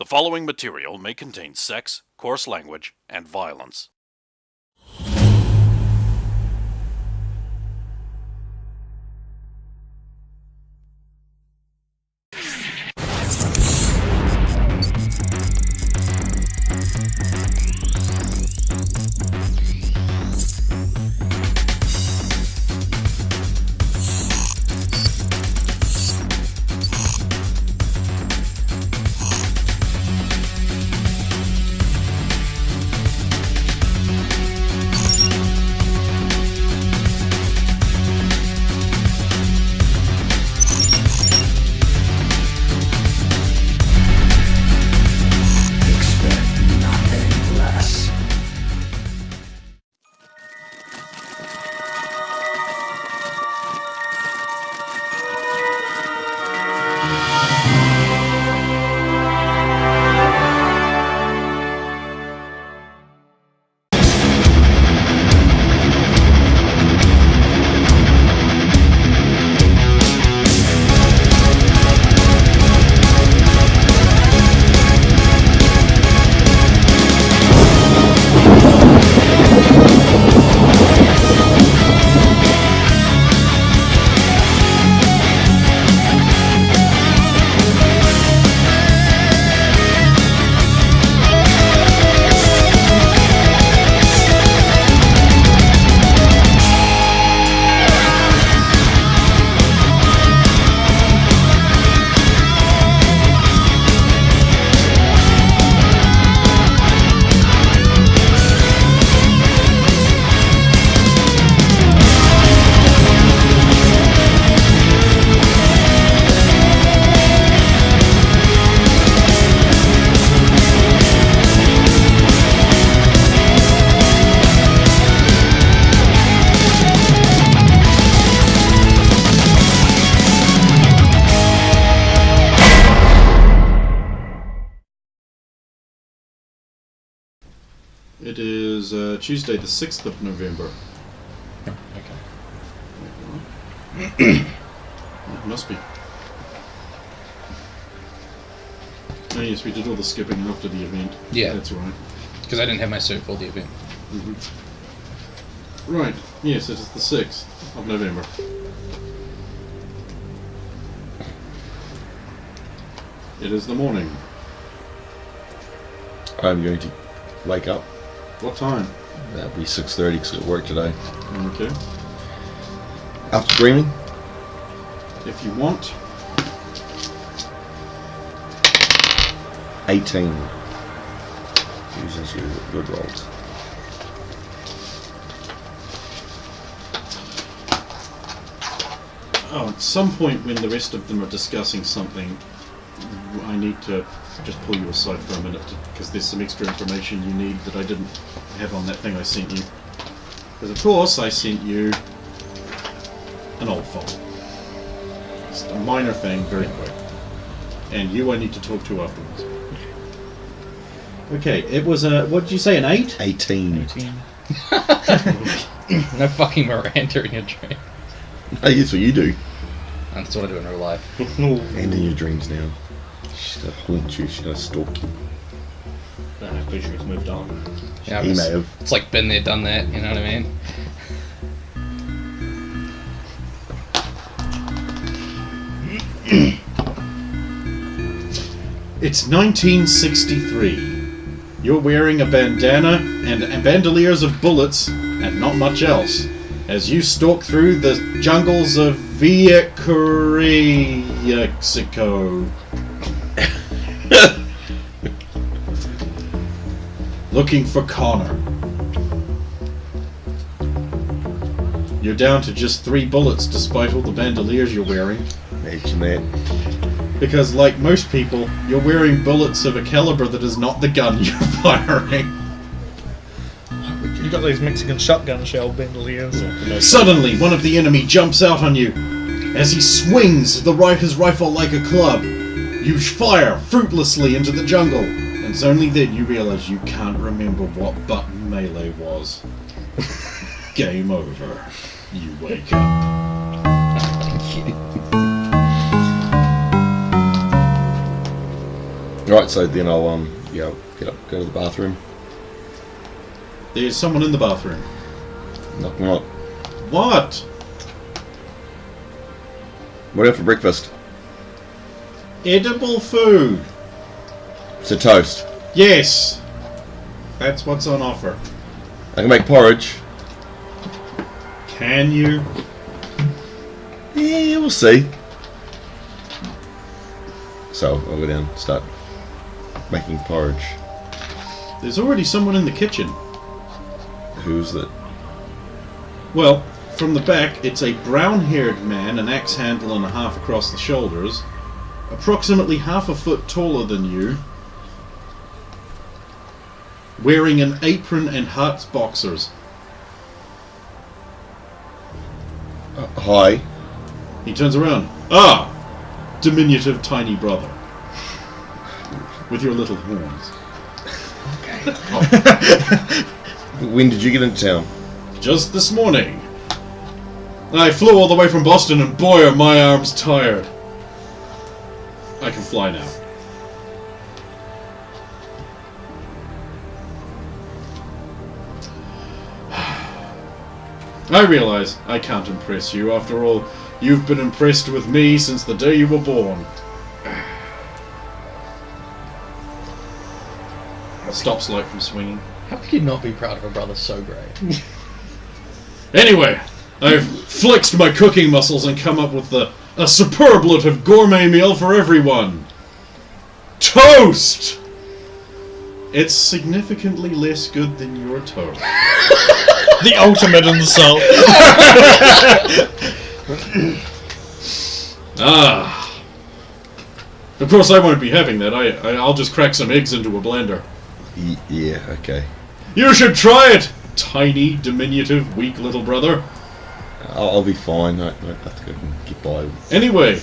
The following material may contain sex, coarse language, and violence. It is Tuesday, the 6th of November. Okay. It must be. Oh yes, we did all the skipping after the event. Yeah. That's right. Because I didn't have my suit for the event. Mm-hmm. Right, yes, it is the 6th of November. It is the morning. I'm going to wake up. What time? That'll be 6:30 because I work today. Okay. After dreaming? If you want. 18. Uses your good rolls. Oh, at some point when the rest of them are discussing something, I need to just pull you aside for a minute because there's some extra information you need that I didn't have on that thing I sent you. Because of course I sent you an old file. It's a minor thing, very quick. And you I need to talk to afterwards. Okay, it was a, what did you say, an 8? 18. No fucking Miranda in your dream. Hey, that's what you do. That's what I do in real life. And in your dreams now. She's gonna haunt you, she's gonna stalk you. I'm pretty sure it's moved on. Yeah, He may have. It's like been there, done that, you know what I mean? It's 1963. You're wearing a bandana and bandoliers of bullets and not much else as you stalk through the jungles of Mexico. Looking for Connor. You're down to just 3 bullets despite all the bandoliers you're wearing. Imagine that. Because like most people, you're wearing bullets of a caliber that is not the gun you're firing. You got those Mexican shotgun shell bandoliers. Suddenly, one of the enemy jumps out on you. As he swings his rifle like a club, you fire fruitlessly into the jungle. And it's only then you realize you can't remember what button melee was. Game over. You wake up. Right, so then I'll get up, go to the bathroom. There's someone in the bathroom. Knock, knock. What? What do you have for breakfast? Edible food. It's a toast. Yes. That's what's on offer. I can make porridge. Can you? Yeah, we'll see. So I'll go down, start making porridge. There's already someone in the kitchen. Who's that? Well, from the back, it's a brown-haired man, an axe handle and a half across the shoulders, approximately half a foot taller than you, wearing an apron and Hart's boxers. Hi. He turns around. Ah! Diminutive tiny brother. With your little horns. When did you get into town? Just this morning. I flew all the way from Boston and boy are my arms tired. I can fly now. I realize I can't impress you. After all, you've been impressed with me since the day you were born. Stops light from swinging. How could you not be proud of a brother so great? Anyway, I've flexed my cooking muscles and come up with a superlative gourmet meal for everyone. Toast! It's significantly less good than your toast. The ultimate insult. Ah. Of course I won't be having that. I'll just crack some eggs into a blender. Yeah, okay. You should try it, tiny, diminutive, weak little brother. I'll be fine. I think I can get by. Anyway,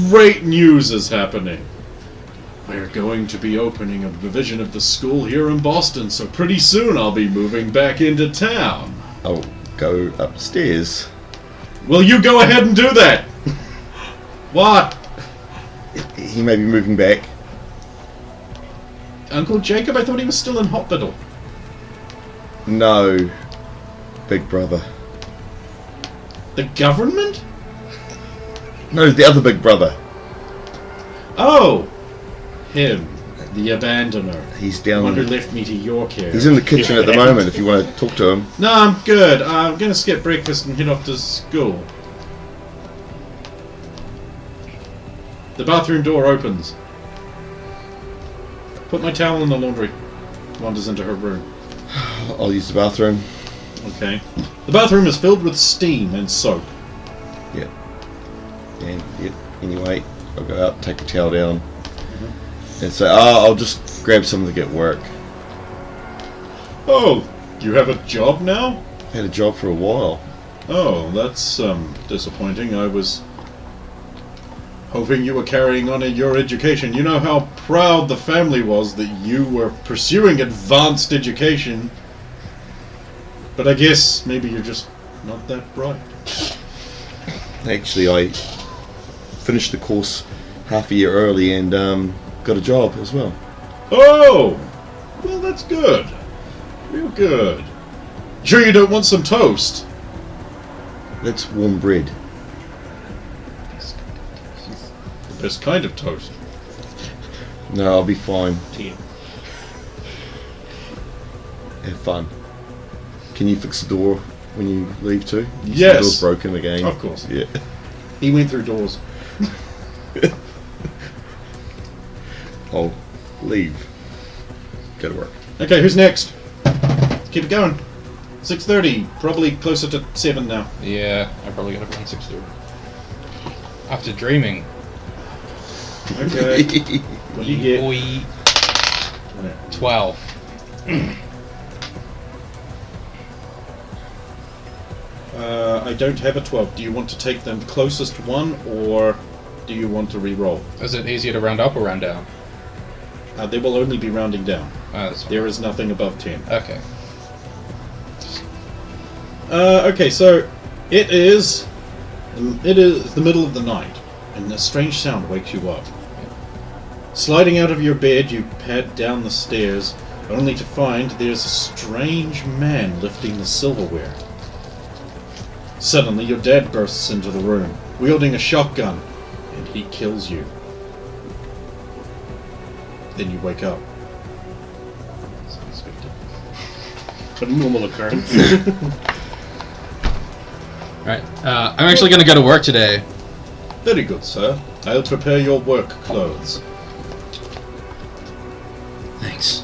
great news is happening. We're going to be opening a division of the school here in Boston, so pretty soon I'll be moving back into town. I'll go upstairs. Will you go ahead and do that? What? He may be moving back. Uncle Jacob? I thought he was still in hospital. No, big brother. The government? No, the other big brother. Oh! Him. The abandoner. He's The down. one who left me to your care. He's in the kitchen at the moment. If you want to talk to him. No, I'm good. I'm gonna skip breakfast and head off to school. The bathroom door opens. Put my towel in the laundry. Wanders into her room. I'll use the bathroom. Okay. The bathroom is filled with steam and soap. Yeah. And anyway, I'll go out, take the towel down, and say, I'll just grab something to get work. Oh, you have a job now? Had a job for a while. Oh, that's disappointing. I was hoping you were carrying on in your education. You know how proud the family was that you were pursuing advanced education. But I guess maybe you're just not that bright. Actually, I finished the course half a year early and got a job as well. Oh! Well, that's good. Real good. Sure you don't want some toast? That's warm bread. The best kind of toast. No, I'll be fine. Tea. Have fun. Can you fix the door when you leave too? Yes. The door's broken again. Of course. Yeah. He went through doors. I'll leave. Go to work. Okay, who's next? Keep it going. 6:30, probably closer to 7 now. Yeah, I probably got to run 6:30. After dreaming. Okay. What do you get? Boy, 12. I don't have a 12. Do you want to take the closest one, or do you want to re-roll? Is it easier to round up or round down? They will only be rounding down. That's fine. There is nothing above 10. Okay. Okay, so it is the middle of the night, and a strange sound wakes you up. Sliding out of your bed, you pad down the stairs, only to find there's a strange man lifting the silverware. Suddenly, your dad bursts into the room, wielding a shotgun, and he kills you. Then you wake up. As expected. A normal occurrence. Right. I'm actually going to go to work today. Very good, sir. I'll prepare your work clothes. Thanks.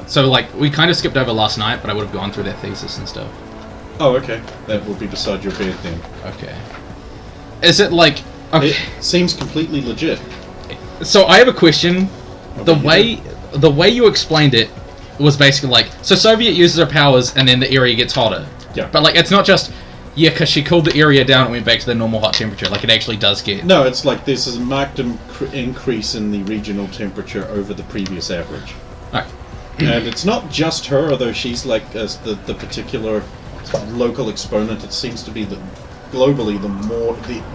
So, like, we kind of skipped over last night, but I would have gone through that thesis and stuff. Oh, okay. That will be beside your bed then. Okay. Is it like... Okay. It seems completely legit. So, I have a question. Okay, The way you explained it was basically like... So, Soviet uses her powers, and then the area gets hotter. Yeah. But, like, it's not just... Yeah, because she cooled the area down and went back to the normal hot temperature. Like, it actually does get... No, it's like there's a marked increase in the regional temperature over the previous average. Alright. And it's not just her, although she's like the particular local exponent. It seems to be that globally,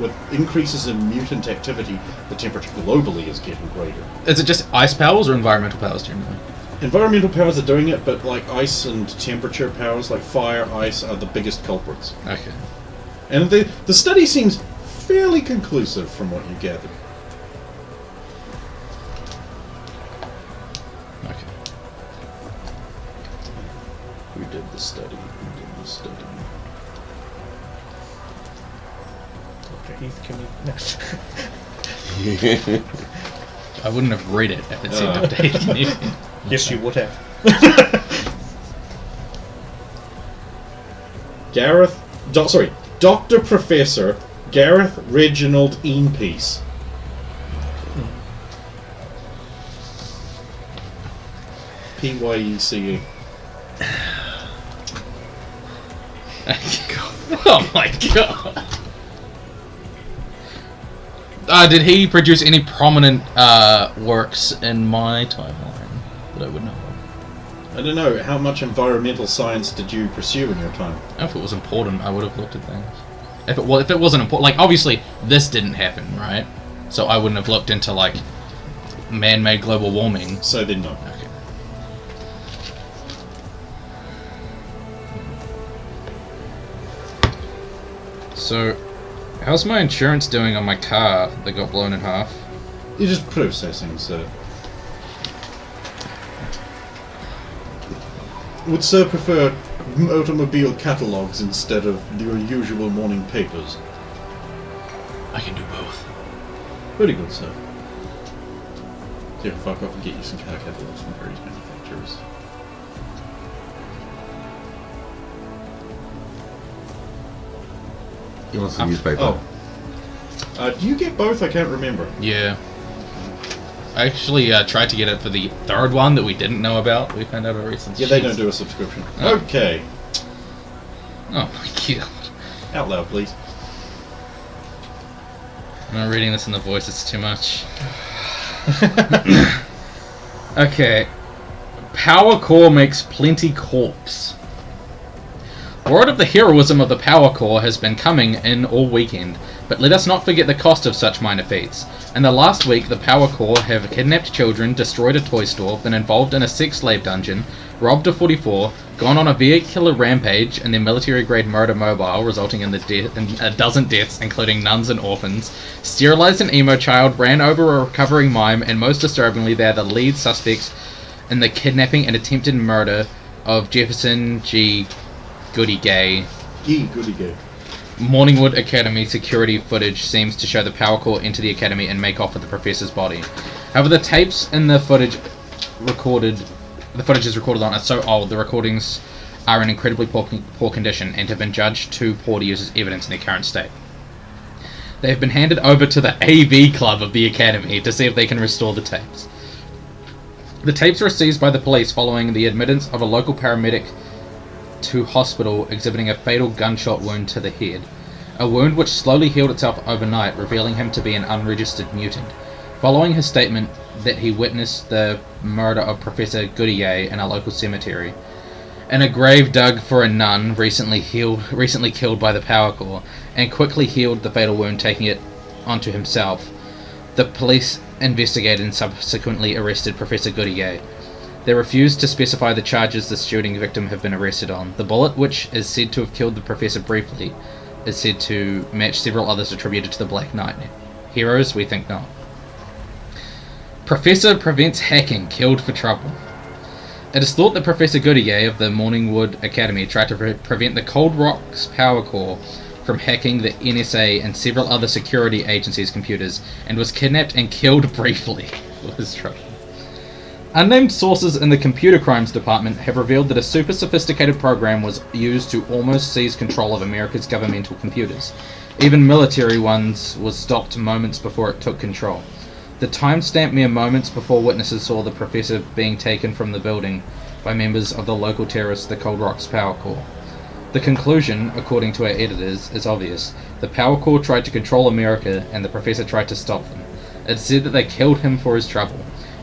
with increases in mutant activity, the temperature globally is getting greater. Is it just ice powers or environmental powers generally? Environmental powers are doing it, but like ice and temperature powers, like fire, ice, are the biggest culprits. Okay. And the study seems fairly conclusive from what you gathered. Okay. Who did the study? Who did the study? Dr. Heath, can we... I wouldn't have read it if it seemed updated. Yes, you would have. Dr. Professor Gareth Reginald Eanpeace. P-Y-E-C-E. Oh my god. Did he produce any prominent works in my timeline that I would know of? I don't know, how much environmental science did you pursue in your time? If it was important, I would have looked at things. If it wasn't important, like obviously this didn't happen, right? So I wouldn't have looked into like man-made global warming. So then no. Okay. So, how's my insurance doing on my car that got blown in half? You're just processing, sir. Would sir prefer automobile catalogues instead of your usual morning papers? I can do both. Pretty good, sir. Here, fuck off and get you some car catalogues from various manufacturers. You want some newspaper? Oh. Do you get both? I can't remember. Yeah. I actually tried to get it for the third one that we didn't know about. We found out a recent. Yeah, they don't do a subscription. Oh. Okay. Oh my god. Out loud, please. I'm not reading this in the voice, it's too much. Okay. Power Core makes plenty corpse. Word of the heroism of the Power Core has been coming in all weekend, but let us not forget the cost of such minor feats. In the last week, the Power Core have kidnapped children, destroyed a toy store, been involved in a sex slave dungeon, robbed a 44, gone on a vehicular rampage in their military-grade murder mobile, resulting in a dozen deaths, including nuns and orphans, sterilized an emo child, ran over a recovering mime, and most disturbingly, they are the lead suspects in the kidnapping and attempted murder of Jefferson G. Goody Gay. Morningwood Academy security footage seems to show the Power Core enter the academy and make off with the professor's body. However, the tapes and the footage is recorded on are so old, the recordings are in incredibly poor condition and have been judged too poor to use as evidence in their current state. They have been handed over to the AV Club of the Academy to see if they can restore the tapes. The tapes were seized by the police following the admittance of a local paramedic to hospital exhibiting a fatal gunshot wound to the head, a wound which slowly healed itself overnight, revealing him to be an unregistered mutant. Following his statement that he witnessed the murder of Professor Goodyear in a local cemetery, in a grave dug for a nun recently killed by the Power Core, and quickly healed the fatal wound, taking it onto himself. The police investigated and subsequently arrested Professor Goodyear. They refused to specify the charges the shooting victim had been arrested on. The bullet, which is said to have killed the professor briefly, is said to match several others attributed to the Black Knight. Heroes? We think not. Professor prevents hacking, killed for trouble. It is thought that Professor Goodyear of the Morningwood Academy tried to prevent the Cold Rock's power core from hacking the NSA and several other security agencies' computers, and was kidnapped and killed briefly for his trouble. Unnamed sources in the computer crimes department have revealed that a super sophisticated program was used to almost seize control of America's governmental computers. Even military ones was stopped moments before it took control. The timestamp mere moments before witnesses saw the professor being taken from the building by members of the local terrorists, the Cold Rock's Power Core. The conclusion, according to our editors, is obvious. The Power Core tried to control America, and the professor tried to stop them. It's said that they killed him for his trouble.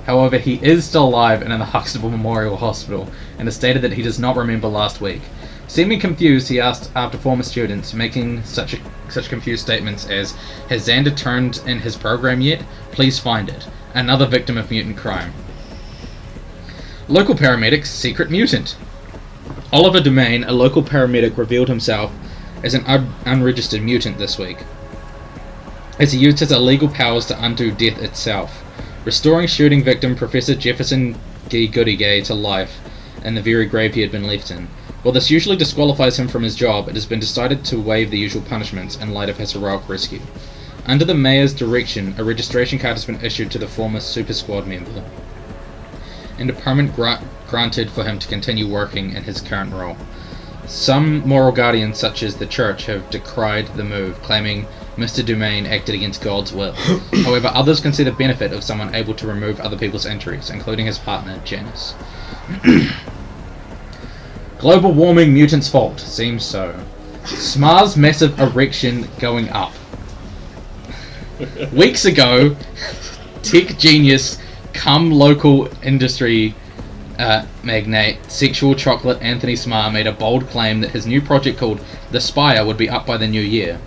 However, he is still alive and in the Huxtable Memorial Hospital, and has stated that he does not remember last week. Seeming confused, he asked after former students, making such confused statements as, "Has Xander turned in his program yet? Please find it." Another victim of mutant crime. Local paramedics, secret mutant. Oliver Domain, a local paramedic, revealed himself as an unregistered mutant this week, as he used his illegal powers to undo death itself, restoring shooting victim Professor Jefferson G. Goodyear to life in the very grave he had been left in. While this usually disqualifies him from his job, it has been decided to waive the usual punishments in light of his heroic rescue. Under the mayor's direction, a registration card has been issued to the former Super Squad member, and a permit granted for him to continue working in his current role. Some moral guardians, such as the church, have decried the move, claiming Mr. Domain acted against God's will. However, others can see the benefit of someone able to remove other people's injuries, including his partner, Janice. Global warming mutants' fault. Seems so. Smar's massive erection going up. Weeks ago, tech genius cum local industry magnate, sexual chocolate Anthony Smar made a bold claim that his new project called The Spire would be up by the new year.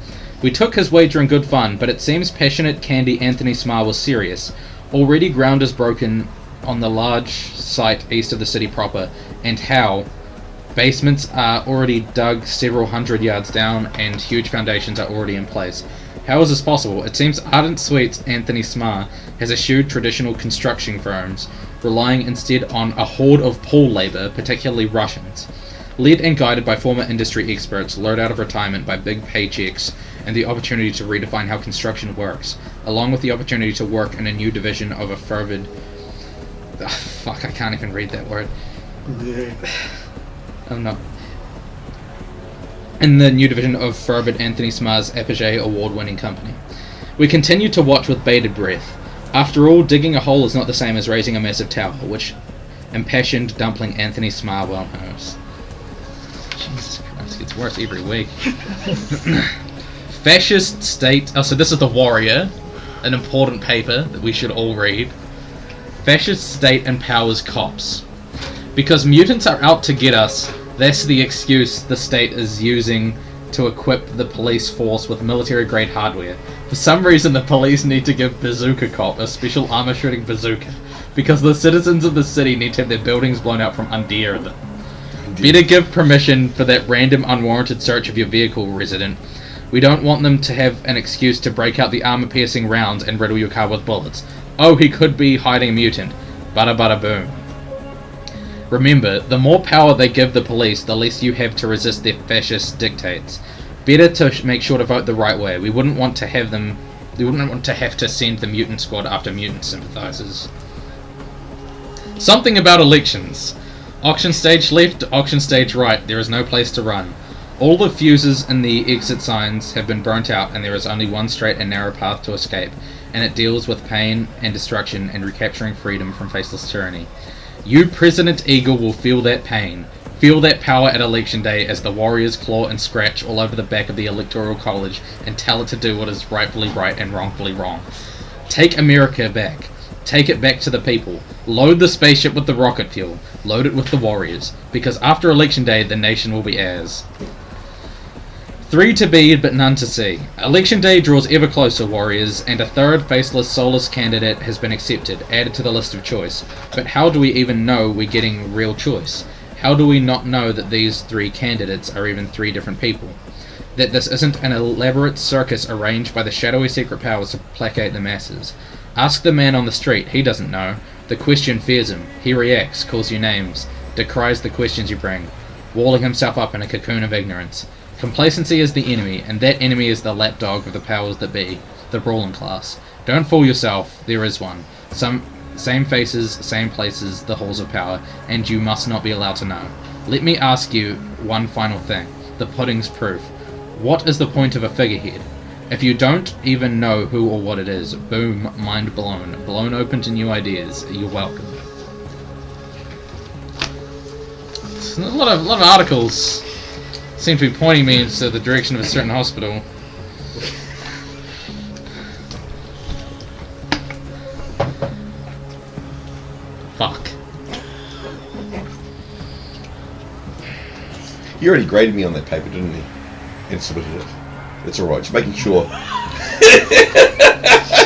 We took his wager in good fun, but it seems passionate candy Anthony Smar was serious. Already ground is broken on the large site east of the city proper, and how basements are already dug several hundred yards down and huge foundations are already in place. How is this possible? It seems Ardent Sweets Anthony Smar has eschewed traditional construction firms, relying instead on a horde of pool labour, particularly Russians. Led and guided by former industry experts lured out of retirement by big paychecks and the opportunity to redefine how construction works, along with the opportunity to work in a new division of a fervid... I can't even read that word. Oh no. In the new division of fervid Anthony Smar's Apogee award-winning company. We continue to watch with bated breath. After all, digging a hole is not the same as raising a massive tower, which impassioned dumpling Anthony Smar well knows. Jesus Christ, it gets worse every week. Fascist state... Oh, so this is The Warrior, an important paper that we should all read. Fascist state empowers cops. Because mutants are out to get us, that's the excuse the state is using to equip the police force with military-grade hardware. For some reason, the police need to give Bazooka Cop a special armor-shooting bazooka, because the citizens of the city need to have their buildings blown out from under them. Better give permission for that random, unwarranted search of your vehicle, resident. We don't want them to have an excuse to break out the armor-piercing rounds and riddle your car with bullets. Oh, he could be hiding a mutant. Bada bada boom. Remember, the more power they give the police, the less you have to resist their fascist dictates. Better to make sure to vote the right way. We wouldn't want to have to send the mutant squad after mutant sympathizers. Something about elections. Auction stage left, auction stage right. There is no place to run. All the fuses in the exit signs have been burnt out, and there is only one straight and narrow path to escape, and it deals with pain and destruction and recapturing freedom from faceless tyranny. You, President Eagle, will feel that pain. Feel that power at Election Day as the warriors claw and scratch all over the back of the Electoral College and tell it to do what is rightfully right and wrongfully wrong. Take America back. Take it back to the people. Load the spaceship with the rocket fuel. Load it with the warriors. Because after Election Day, the nation will be ours. 3 to be, but none to see. Election day draws ever closer, warriors, and a third faceless, soulless candidate has been accepted, added to the list of choice. But how do we even know we're getting real choice? How do we not know that these 3 candidates are even 3 different people? That this isn't an elaborate circus arranged by the shadowy secret powers to placate the masses? Ask the man on the street, he doesn't know. The question fears him. He reacts, calls you names, decries the questions you bring, walling himself up in a cocoon of ignorance. Complacency is the enemy, and that enemy is the lapdog of the powers that be, the brawling class. Don't fool yourself, there is one. Same faces, same places, the halls of power, and you must not be allowed to know. Let me ask you one final thing. The pudding's proof. What is the point of a figurehead? If you don't even know who or what it is, boom, mind blown. Blown open to new ideas. You're welcome. A lot of articles seem to be pointing me into the direction of a certain hospital. Fuck. You already graded me on that paper, didn't you? And submitted it. It's alright, just making sure.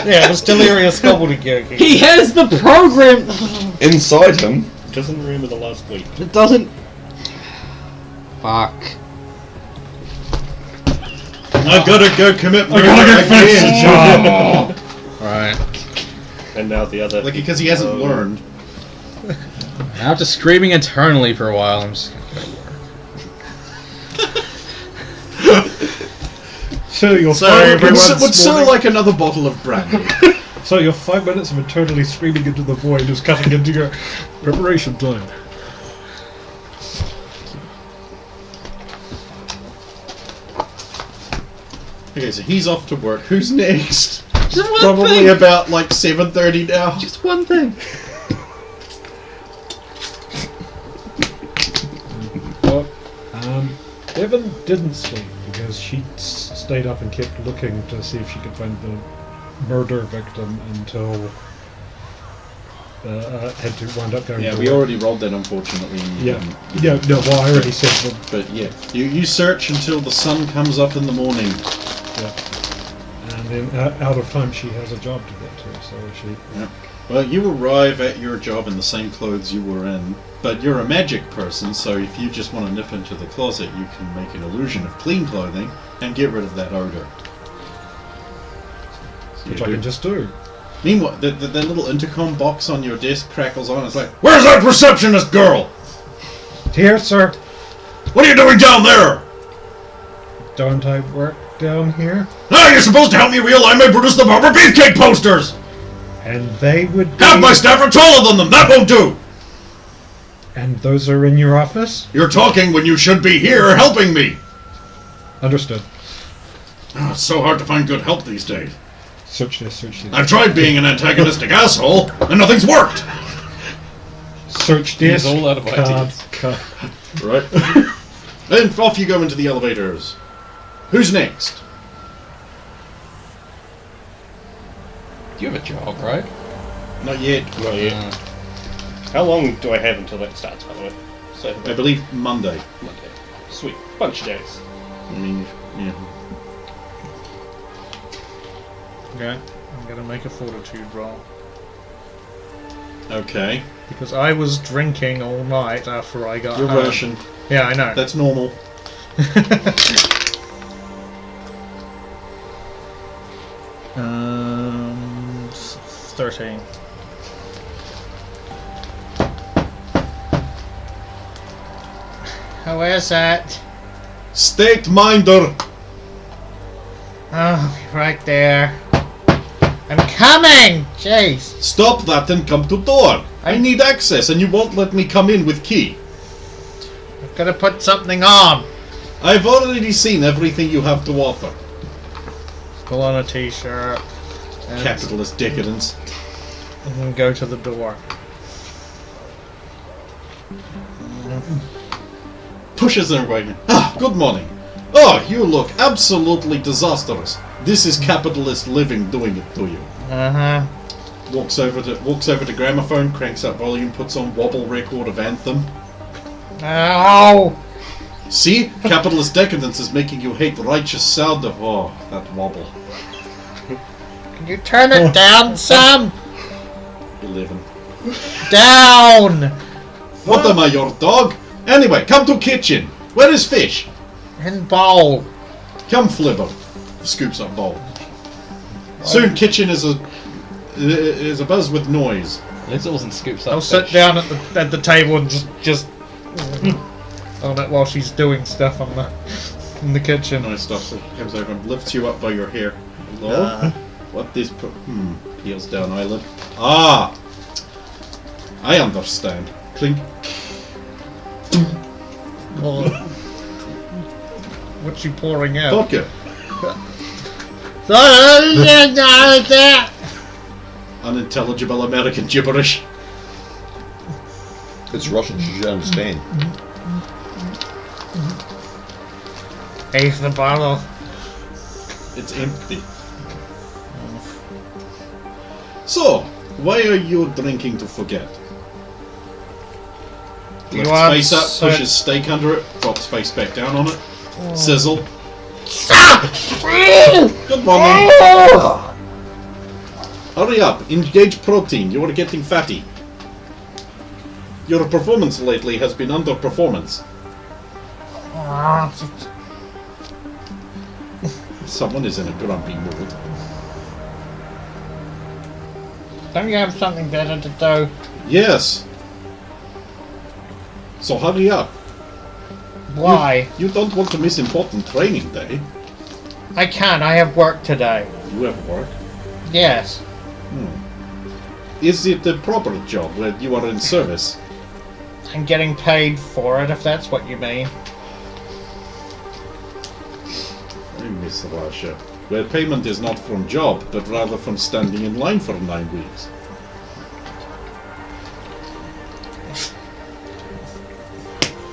Yeah, it was delirious gobbledygook. He has the program! Inside him. Doesn't remember the last week. It doesn't... Fuck. I've got to go commit murder Oh. Right. And now the other. Like, because he hasn't learned. After screaming internally for a while, I'm just gonna go to work. So you're So, would so like another bottle of brandy. So your 5 minutes of internally screaming into the void is cutting into your preparation time. Okay, so he's off to work. Who's next? Just one Probably thing! about like 7:30 now. Just one thing. Well, Evan didn't sleep because she stayed up and kept looking to see if she could find the murder victim until had to wind up going Yeah, to we work. already rolled that, unfortunately. Yeah, no, well, I already said that. But yeah, you search until the sun comes up in the morning. Yeah. And then out of time, she has a job to get to, so she... Yeah. Well, you arrive at your job in the same clothes you were in, but you're a magic person, so if you just want to nip into the closet, you can make an illusion of clean clothing and get rid of that odor. So Which you I do. can just do. Meanwhile, the little intercom box on your desk crackles on. It's like, "Where's that receptionist girl? Here, sir. What are you doing down there? Don't I work down here? Ah, you're supposed to help me realign my Brutus the Barber beefcake posters! And they would be... Half my staff are taller than them! That won't do! And those are in your office? You're talking when you should be here helping me! Understood. Oh, it's so hard to find good help these days. Search this, search this. I've tried being an antagonistic asshole, and nothing's worked! Search this. He's all out of ideas. Right. Then off you go into the elevators. Who's next? You have a job, right? Not yet. Not yet. How long do I have until that starts, by the way? So, I believe Monday. Monday. Sweet. Bunch of days. I mean, yeah. Okay, I'm gonna make a fortitude roll. Okay. Because I was drinking all night after I got You're home. Russian. Yeah, I know. That's normal. 13. Who is it? State minder! Oh, right there. I'm coming! Jeez. Stop that and come to door! I need access and you won't let me come in with key. I've got to put something on. I've already seen everything you have to offer. Pull on a t-shirt. And Capitalist decadence. and then go to the door. Pushes their way in. Ah, good morning. Oh, you look absolutely disastrous. This is capitalist living doing it to you. Uh-huh. Walks over to gramophone, cranks up volume, puts on wobble record of Anthem. Ow! See? Capitalist decadence is making you hate righteous sound of... Oh, that wobble. Can you turn it down, Sam? 11. Down! What am I, your dog? Anyway, come to kitchen. Where is fish? In bowl. Come, Flibber. Scoops up bowl. Soon kitchen is a buzz with noise. At least it wasn't scoops up. I'll sit down at the table and just on it while she's doing stuff in the kitchen. Nice stuff. So comes over and lifts you up by your hair. Hello? What this... Peels down eyelid. Ah! I understand. Clink. What's she pouring out? Vodka. Unintelligible American gibberish. It's Russian, you should understand. Here's the bottle. It's empty. So, why are you drinking to forget? You Lifts want face up, some- pushes steak under it, drops face back down on it. Sizzle. Good morning. Hurry up, engage protein, you are getting fatty. Your performance lately has been underperformance. Someone is in a grumpy mood. Don't you have something better to do? Yes. So hurry up. Why? You don't want to miss important training day. I can't. I have work today. You have work. Yes. Is it a proper job where you are in service? I'm getting paid for it, if that's what you mean. I miss Russia, where payment is not from job, but rather from standing in line for 9 weeks.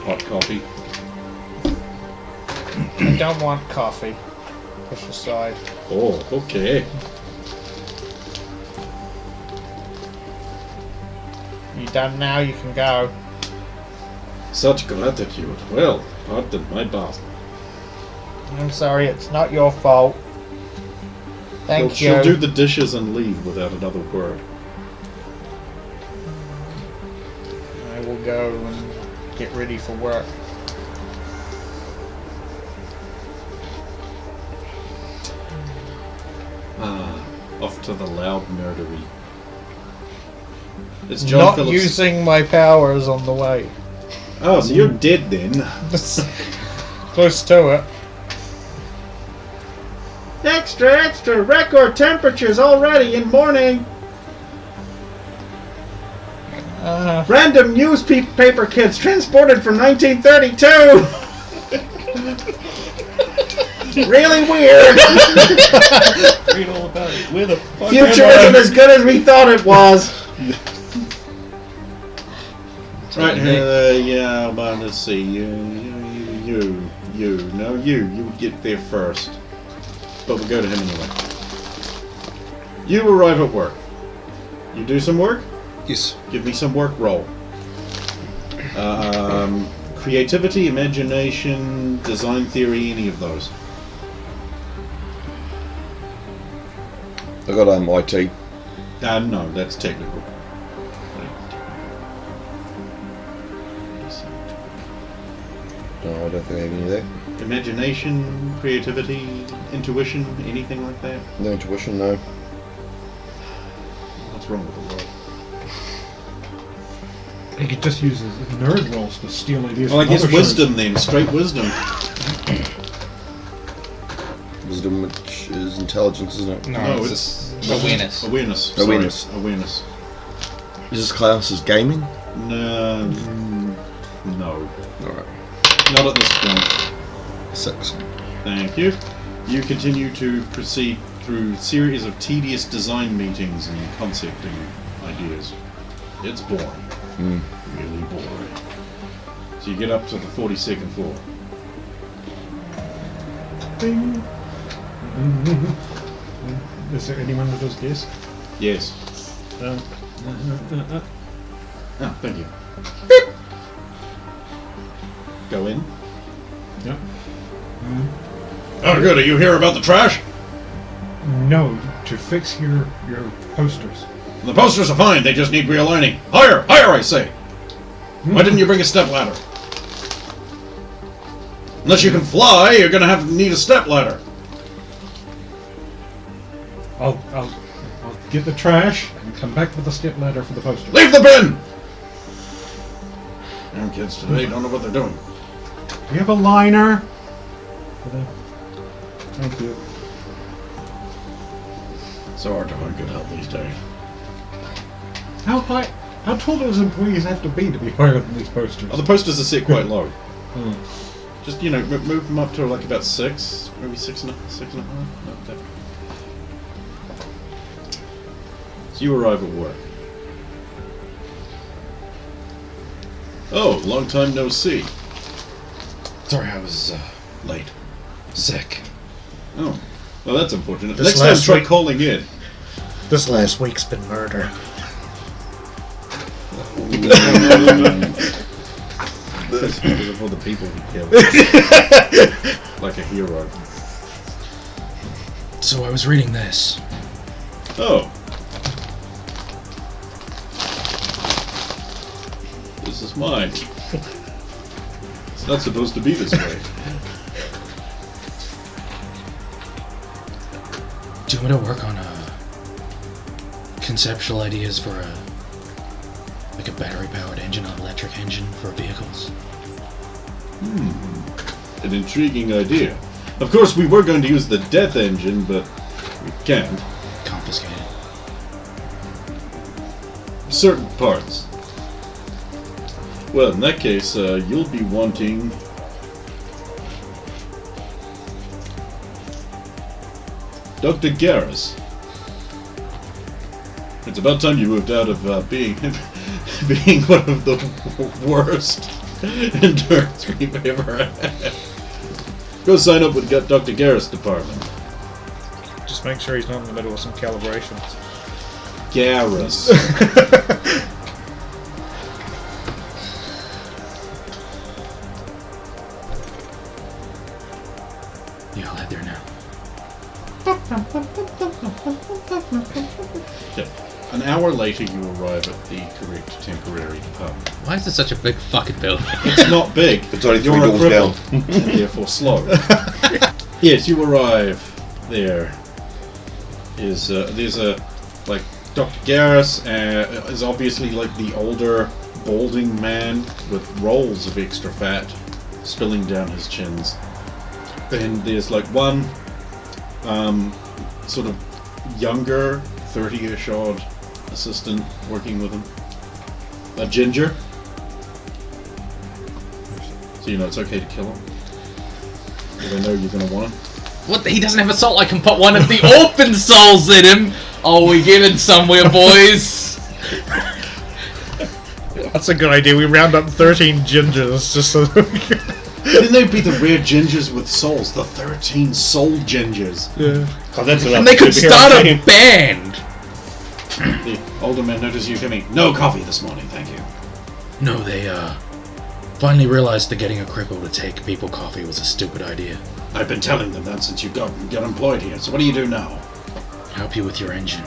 Hot coffee. I don't want coffee. Push aside. Oh, okay. You done now? You can go. Such gratitude. Well, pardon my boss. I'm sorry, it's not your fault. Thank you. She'll do the dishes and leave without another word. I will go and get ready for work. Off to the loud nerdery. It's John Not Phillips. using my powers on the way. Oh, so you're dead then. Close to it. Extra, extra! Record temperatures already in morning! Random newspaper kids transported from 1932! Really weird! Read all about it. Where the fuck Future am I? isn't as good as we thought it was! Right, yeah, but let's see. You get there first. But we'll go to him anyway. You arrive at work. You do some work? Yes. Give me some work roll. Creativity, imagination, design theory, any of those. I got IT. No, that's technical. No, I don't think I have any of that. Imagination, creativity, intuition, anything like that? No intuition, no. What's wrong with the world? He could just use his nerd rolls to steal ideas. Well, I from guess other wisdom then, straight wisdom. Wisdom, which is intelligence, isn't it? No, No, it's it's just awareness. Awareness. Sorry, Awareness. Awareness. Is this class as gaming? No. No. Alright. Not at this point. 6. Thank you. You continue to proceed through a series of tedious design meetings and concepting ideas. It's boring. Really boring. So you get up to the 42nd floor. Bing. Is there anyone that does this? Yes. Uh, Ah, thank you. Go in. Yeah. Oh, good. Are you here about the trash? No, to fix your posters. The posters are fine. They just need realigning. Higher! Higher, I say! Why didn't you bring a step ladder? Unless you can fly, you're going to need a step ladder. I'll get the trash and come back with a step ladder for the posters. Leave the bin! Young kids today don't know what they're doing. Do you have a liner? Thank you. So hard to find good help these days. How tall do those employees have to be higher than these posters? Oh, the posters are set quite low. Hmm. Just, you know, move them up to like about 6, maybe 6 and a half. Okay. So you arrive at work. Oh, long time no see. Sorry, I was Late. sick. Oh, well that's unfortunate. This Next time last try week- calling in. This last week's been murder. This is for the people he killed. Like a hero. So I was reading this. Oh. This is mine. It's not supposed to be this way. Do you want to work on conceptual ideas for like a battery-powered engine, an electric engine for vehicles? An intriguing idea. Of course, we were going to use the death engine, but we can't. Confiscated. Certain parts. Well, in that case, you'll be wanting... Dr. Garrus. It's about time you moved out of being being one of the worst interns we've ever had. Go sign up with Dr. Garrus' department. Just make sure he's not in the middle of some calibrations. Garrus. Yeah, I'll head there now. Okay. An hour later, you arrive at the correct temporary department. Why is this such a big fucking building? It's not big. It's only You're 3 a doors cripple, down. and therefore slow. Yes, you arrive there. There's a like Dr. Garrus is obviously like the older, balding man with rolls of extra fat spilling down his chins. And there's like one sort of younger, 30-ish odd assistant working with him. A ginger. So you know it's okay to kill him. Because I know you're gonna want him. What? He doesn't have a soul. I can put one of the orphan souls in him. Oh, we getting somewhere, boys. That's a good idea. We round up 13 gingers just so Then they'd be the rare gingers with souls, the 13 soul gingers. yeah. Oh, that's And they could start a band. The older man notices you coming. No coffee this morning, thank you. No, they finally realized that getting a cripple to take people coffee was a stupid idea. I've been telling them that since you got employed here. So what do you do now? Help you with your engine.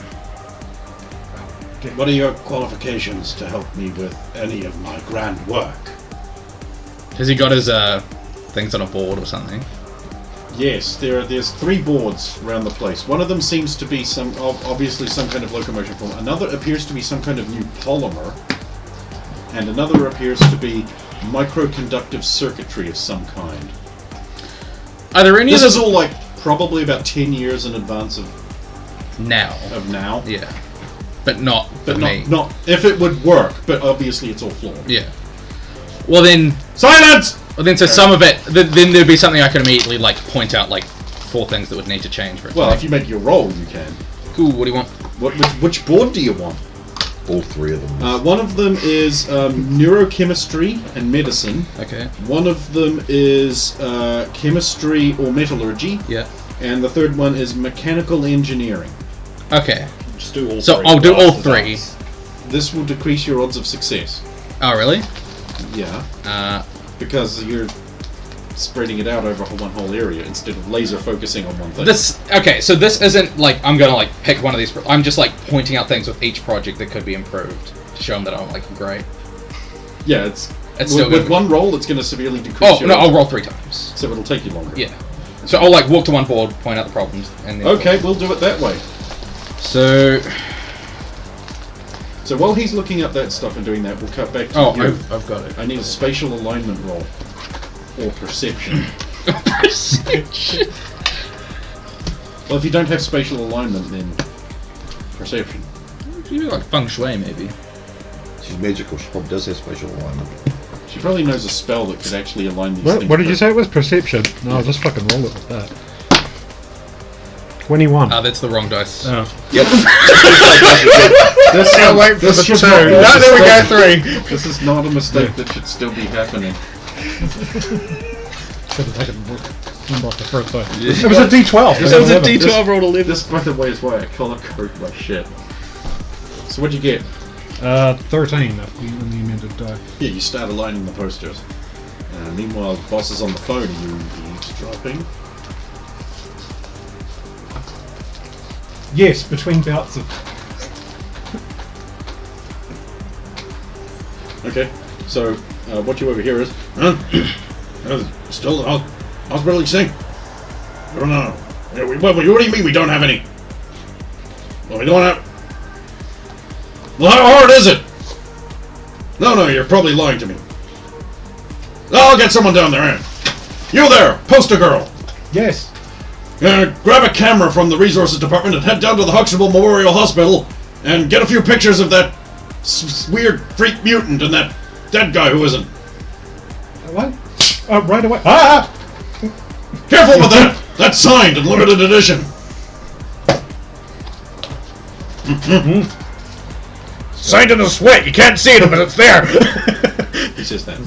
What are your qualifications to help me with any of my grand work? Has he got his things on a board or something? Yes, there's 3 boards around the place. One of them seems to be obviously some kind of locomotion form. Another appears to be some kind of new polymer. And another appears to be microconductive circuitry of some kind. Are there any This of is them all like probably about 10 years in advance of now? now. Yeah, but not But for me. not if it would work, but obviously it's all flawed. Yeah. Well then, Silence! so some of it. Then there'd be something I could immediately like point out, like 4 things that would need to change for it. Well, if you make your roll, you can. Cool. What do you want? Which board do you want? All 3 of them. One of them is neurochemistry and medicine. Okay. One of them is chemistry or metallurgy. Yeah. And the third one is mechanical engineering. Okay. Just do all So 3. I'll do all Blast the 3. dice. This will decrease your odds of success. Oh really? Yeah, Uh, because you're spreading it out over one whole area instead of laser focusing on one thing. So this isn't like I'm gonna like pick one of these. I'm just like pointing out things with each project that could be improved to show them that I'm like great. Yeah, it's still with good. one roll, it's going to severely decrease. Oh no, I'll roll 3 times. So it'll take you longer. Yeah. So I'll like walk to one board, point out the problems, and then Okay, we'll do it that way. So while he's looking up that stuff and doing that, we'll cut back to you. I've got it. I need a spatial alignment roll. Or perception. Perception. Well, if you don't have spatial alignment, then perception. Maybe like feng shui, maybe. She's magical. She probably does have spatial alignment. She probably knows a spell that could actually align these What, things. what did you say it was? Perception? No, I'll just fucking roll it with that. 21. That's the wrong dice. Oh. Yep. Can't wait for the should 2. not be a No, there we go, mistake. 3. This is not a mistake that should still be happening. Should have taken number off the first die. It was a D12. So it's a D12 roll 11. This, by the way, is why I color code my shit. So what'd you get? 13 on the amended die. Yeah, you start aligning the posters. Meanwhile, the boss is on the phone. Are you eavesdropping? Yes, between bouts of... Okay, so what you overhear is, still hospital sing? No. What do you mean we don't have any? Well, we don't have. Well, how hard is it? No, you're probably lying to me. I'll get someone down there. You there, poster girl. Yes. Grab a camera from the resources department and head down to the Huxtable Memorial Hospital and get a few pictures of that weird freak mutant and that dead guy who isn't. What? Right away. Ah! Careful with that! That's signed and limited edition. Signed in a sweat. You can't see it, but it's there. He says that.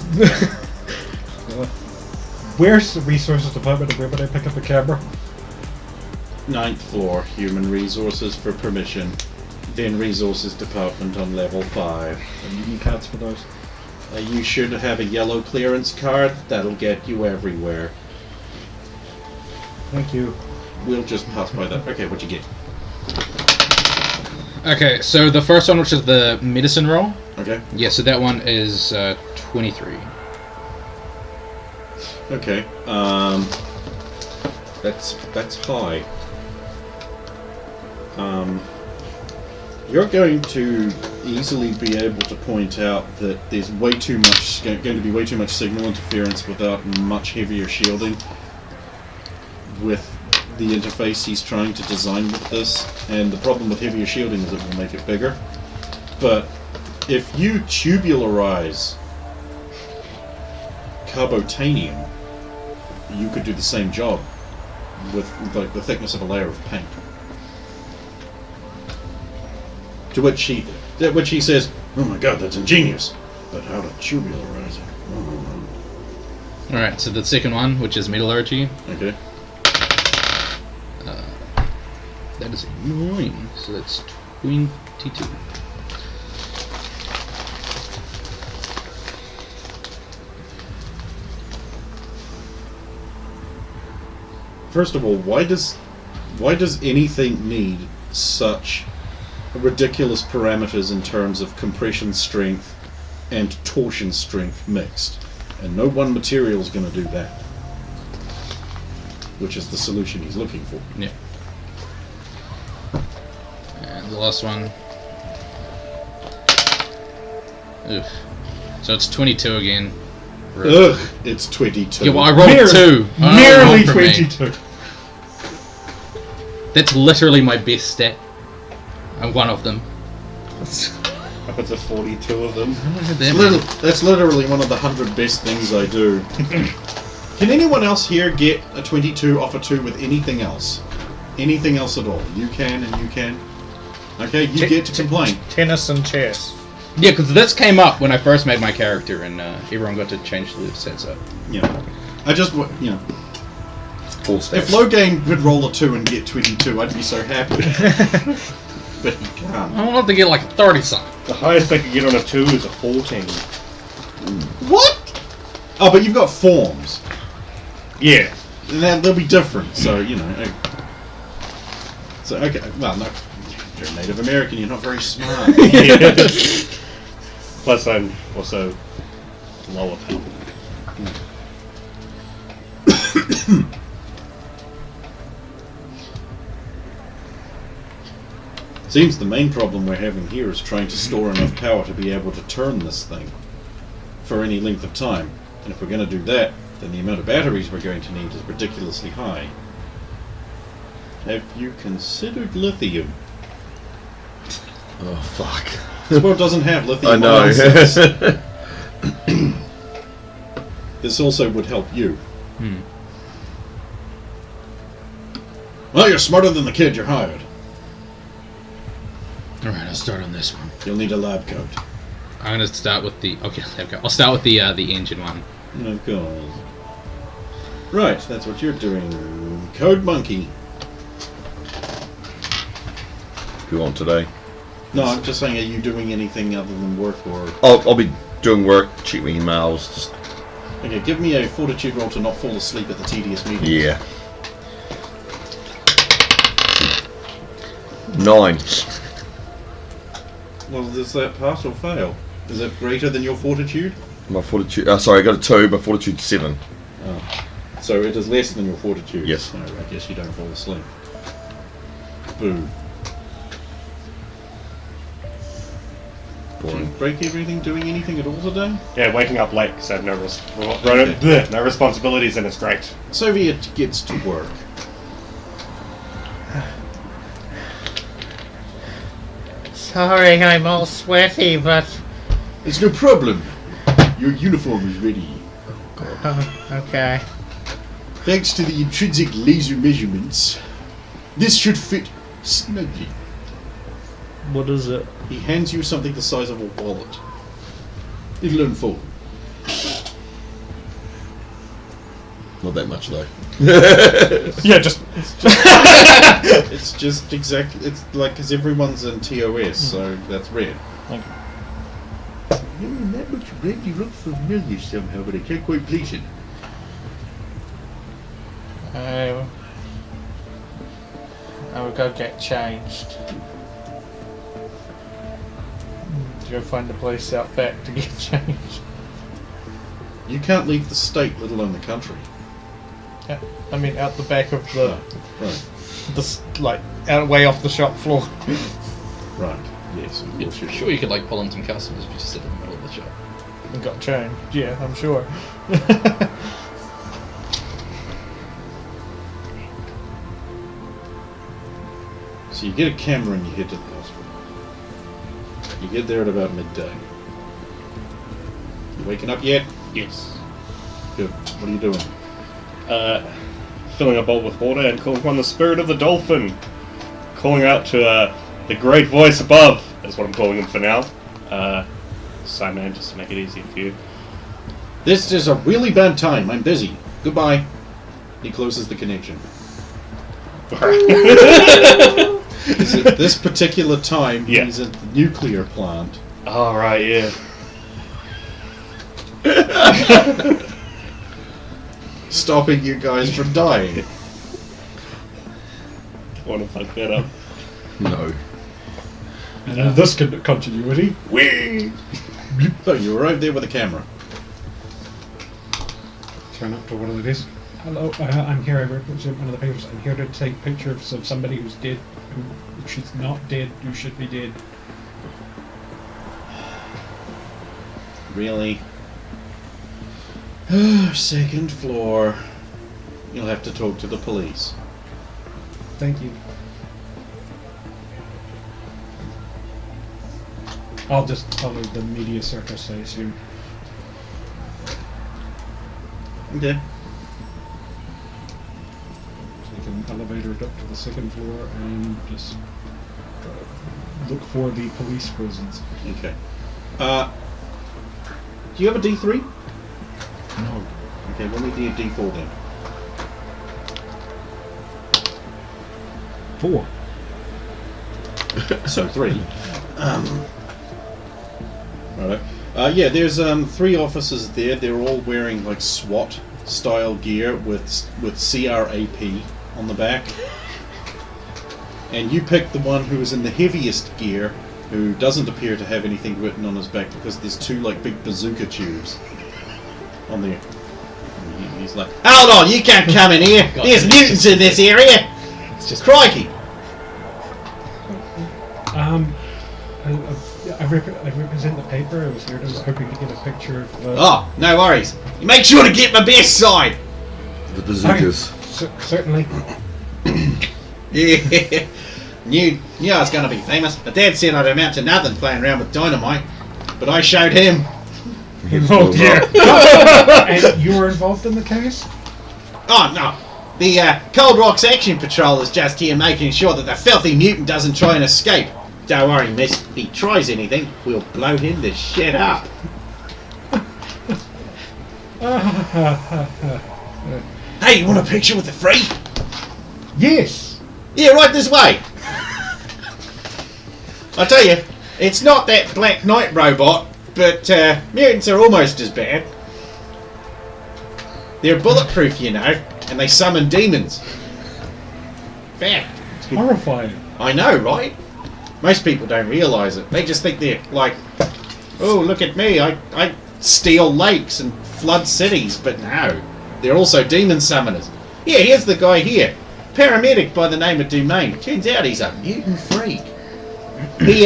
Where's the resources department and where would I pick up a camera? 9th floor, human resources for permission. Then resources department on level 5. And you need cards for those. You should have a yellow clearance card. That'll get you everywhere. Thank you. We'll just pass by that. Okay, what'd you get? Okay, so the first one, which is the medicine roll. Okay. Yeah, so that one is 23. Okay. That's high. You're going to easily be able to point out that there's going to be way too much signal interference without much heavier shielding with the interface he's trying to design with this. And the problem with heavier shielding is it will make it bigger. But if you tubularize carbotanium, you could do the same job with like the thickness of a layer of paint. To which he says, "Oh my God, that's ingenious! But how to tubularize it?" All right, so the second one, which is metallurgy, Okay. that is a 9, so that's 22. First of all, why does anything need such ridiculous parameters in terms of compression strength and torsion strength mixed? And no one material is going to do that, which is the solution he's looking for. Yeah. And the last one. Ugh. So it's 22 again. Ugh, it's 22. Yeah, well, I rolled 2. Nearly For me. 22. That's literally my best stat. And one of them. That's a 42 of them. That's literally one of the 100 best things I do. Can anyone else here get a 22 off a 2 with anything else? Anything else at all? You can and you can. Okay, you get to complain. Tennis and chess. Yeah, because this came up when I first made my character, and everyone got to change the stats up. Yeah. I just, you know. Full If stats. Logan could roll a 2 and get 22, I'd be so happy. But he can't. I want to get like a 30-something. The highest I could get on a 2 is a 14. What? Oh, but you've got forms. Yeah. They'll be different. So So okay, well, no, you're a Native American. You're not very smart. Plus, I'm also lower power. Seems the main problem we're having here is trying to store enough power to be able to turn this thing for any length of time. And if we're going to do that, then the amount of batteries we're going to need is ridiculously high. Have you considered lithium? Oh fuck. This world doesn't have lithium. I know. ion cells. This also would help you. Well, you're smarter than the kid. You're hired. Alright, I'll start on this one. You'll need a lab coat. I'm gonna start with the. Okay, there we go. I'll start with the engine one. Of course. Right, that's what you're doing. Code Monkey. If you want today. No, I'm just saying, are you doing anything other than work or... I'll be doing work, check my emails, just... Okay, give me a fortitude roll to not fall asleep at the tedious meeting. Yeah. 9. Well, is that pass or fail? Is it greater than your fortitude? My fortitude... sorry, I got a 2, but fortitude 7. Oh. So it is less than your fortitude. Yes. So I guess you don't fall asleep. Boo. Did you Boring. break everything doing anything at all today? Yeah, waking up late because I have no no responsibilities, and it's great. Soviet gets to work. Sorry, I'm all sweaty, but... It's no problem. Your uniform is ready. Oh, okay. Thanks to the intrinsic laser measurements, this should fit snugly. What is it? He hands you something the size of a wallet. It'll unfold. Not that much, though. Yeah, just It's just exactly. It's like because everyone's in TOS, so that's red. Thank you. That looks red. You look familiar somehow, but I can't quite place it. I will go get changed. To go find a place out back to get changed. You can't leave the state, let alone the country. Yeah, I mean, out the back of the, Right. like, out way off the shop floor. Right. Yes. Of course you Sure, you could like pull in some customers if you just sit in the middle of the shop. And got changed. Yeah, I'm sure. So you get a camera and you head to the hospital. You get there at about midday. You waking up yet? yes. Good. What are you doing? Filling a bowl with water and calling upon the spirit of the dolphin. Calling out to the great voice above. That's what I'm calling him for now. Psiman, just to make it easier for you. This is a really bad time. I'm busy. Goodbye. He closes the connection. Is it this particular time Yeah. he's at the nuclear plant? All right, yeah. Stopping you guys from dying. Want to fuck that up? No. And in this continuity, Wee! So you arrived there with a camera. turn up to one of these. Hello, I'm here. I represent one of the papers. I'm here to take pictures of somebody who's dead, who she's not dead, who should be dead. Really? Second floor. You'll have to talk to the police. Thank you. I'll just follow the media circus, I assume. Okay. Take an elevator up to the second floor and just look for the police presence. Okay. Do you have a D3? No. Okay, we'll need a D4 then. 4. So 3. Alright. Yeah, there's 3 officers there. They're all wearing like SWAT style gear with CRAP on the back. And you pick the one who is in the heaviest gear, who doesn't appear to have anything written on his back because there's two like big bazooka tubes on there. And he's like, "Hold on, you can't come in here. There's mutants in this area. It's just crikey." I represent the paper. I was here. I was hoping to get a picture of. Oh, no worries. You make sure to get my best side. The bazookas. Certainly. Yeah. Knew I was going to be famous. My dad said I'd amount to nothing playing around with dynamite, but I showed him. Oh dear. And you were involved in the case? Oh no. The Cold Rocks Action Patrol is just here making sure that the filthy mutant doesn't try and escape. Don't worry, miss. If he tries anything, we'll blow him the shit up. Hey, you want a picture with the free? Yes. Yeah, right this way. I tell you, it's not that Black Knight robot, but mutants are almost as bad. They're bulletproof, you know, and they summon demons. Fact. It's horrifying. I know, right? Most people don't realise it. They just think they're like, oh, look at me, I steal lakes and flood cities, but no. They're also demon summoners. Yeah, here's the guy here. Paramedic by the name of Dumaine. Turns out he's a mutant freak. He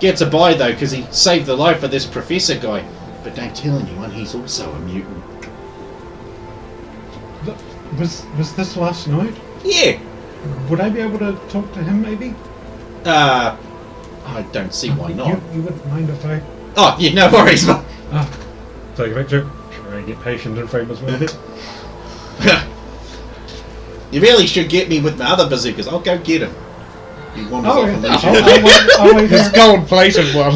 gets a buy though, because he saved the life of this professor guy. But don't tell anyone, he's also a mutant. Was this last night? Yeah. Would I be able to talk to him maybe? I don't see why not. You wouldn't mind if I... Oh, yeah, no worries. Take a picture. Try and get patient in frame as well. You really should get me with my other bazookas. I'll go get him. He wanders off and leaves you. I'll wait This there. gold-plated one.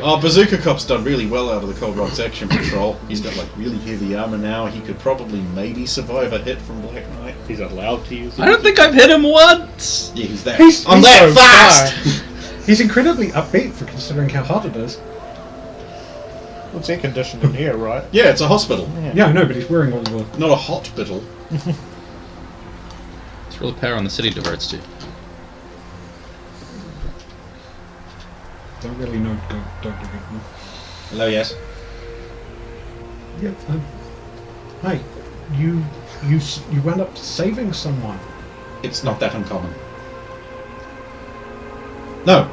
Oh, Bazooka Cop's done really well out of the Cold Rocks Action Patrol. He's got like really heavy armor now. He could probably maybe survive a hit from Black Knight. He's allowed to use it. I don't think I've hit him once. Yeah, he's that. He's I'm that so fast. He's incredibly upbeat for considering how hot it is. What's air conditioned in here, right? Yeah, it's a hospital, Yeah, I know, but he's wearing all the... not a hospital. It's where the power in the city diverts to. Don't really know Dr. Goodman. Hello, yes. Yeah, hi. You went up saving someone. It's not that uncommon. No.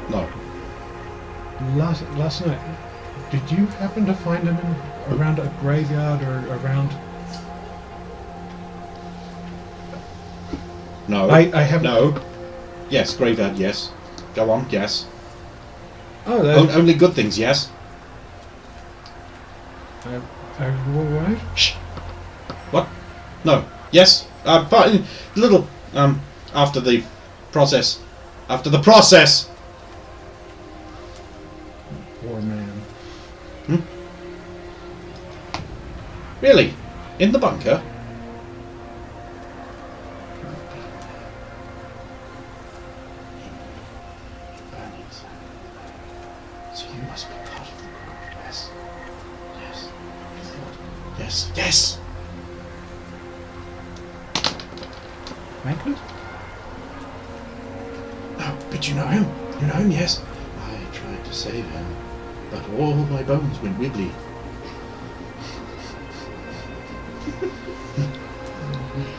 No. Last night, did you happen to find him around a graveyard or around... No. I haven't... No. Yes, graveyard, yes. Go on, yes. Oh, that... Only good things, yes. Are you alright? Shh. What? No. Yes. But little. After the process. After the process. Poor man. Really? In the bunker? So you must be part of the group. Yes. Yes. Yes. Yes. Magnus? No, but you know him. You know him, yes. I tried to save him, but all my bones went wibbly.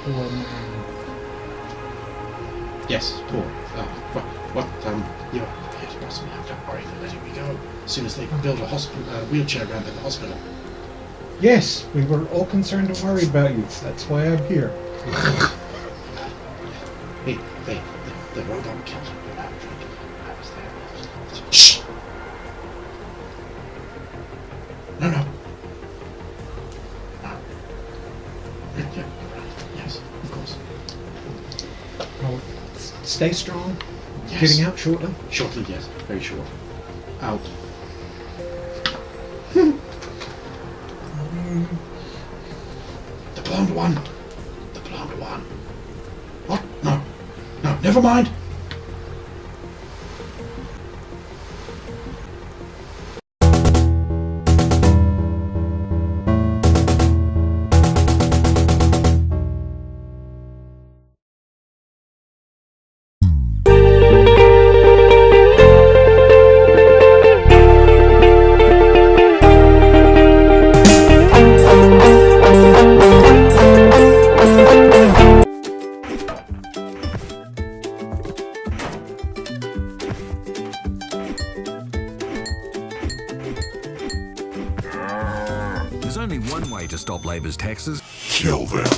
Poor man. Yes, poor. What, you're here to boss me up. Don't worry, they're letting me go. As soon as they build a hospital, wheelchair ramp at the hospital. Yes, we were all concerned and worried about you. That's why I'm here. Hey, the robot killed him. I was there. Shh! No. No. Yeah, yes, of course. Oh, stay strong. Yes. Getting out shortly. Shortly, yes. Very short. Out. The blonde one. The blonde one. What? No. No, never mind. There's only one way to stop Labor's taxes. Kill them.